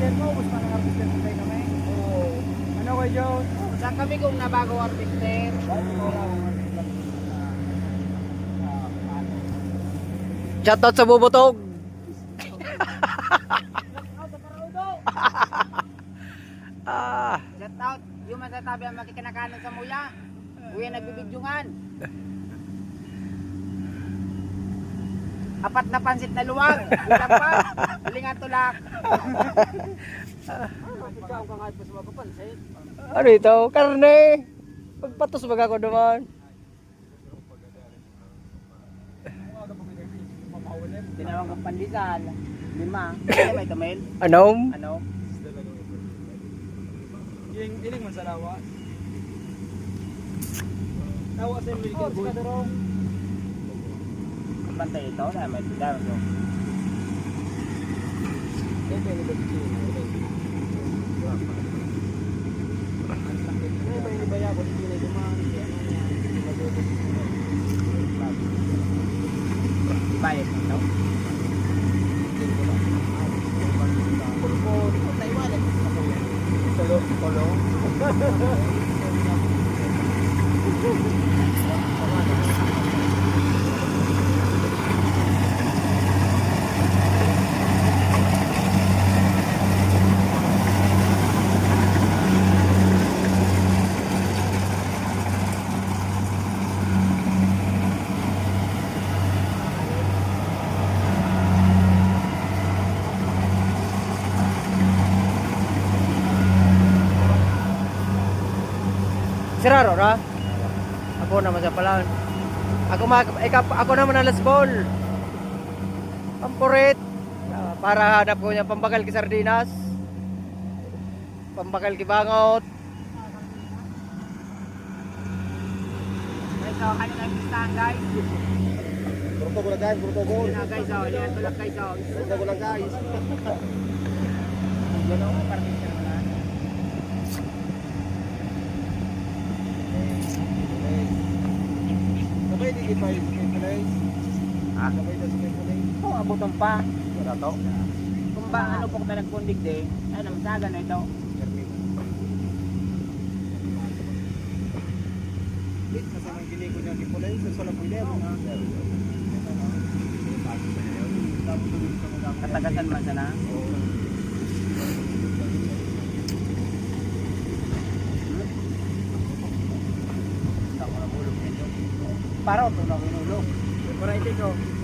harvester mo, gusto pa ng harvester mo tayo naman. Oo. Ano kayo, Joe? Saan kami kung nabago harvester? Shoutout sa bubutog. Ah, Shout out, yung masatabi ang makikinakanan sa muya. Uy, nagbibidyungan. Apat na pansit na luwag. Ulam pa. Hulingan tulak. Ikaw ka nga pa sa mga pansit. ano ito? Karne. Pagpatos baga ko naman. Tinawag ang pandesal. 5. Ano ba ito, Mel? Anom? Ano? Yung iling man sa lawas. Lawas ay may giboy. Pantay ito. Dahil may tindahan ito. Bayad ito. Siraro na? Ako naman sa palan. Ako naman ang last ball. Pampurit. Para hanap ko niya pambakal ki sardinas. Pambakal ki bangot. Guys, oh, kanina yung listahan, guys. Bruto ko lang guys, bruto ko. Yun na, guys, oh. Hulingan tulak, guys, oh. Bruto ko lang guys. Yan ako, harvester mo na. Sabay di kita yung place. Ah? Sabay na sa place. Oo, abutan pa. Wala to. Kung ba ano po kung nagpundig din, ay namasaga na ito. Lit na sa mga ginigo niya ni Pulay sa Solang Piler. Katagasan man sana. Para ito na kinulog. Para ito ko.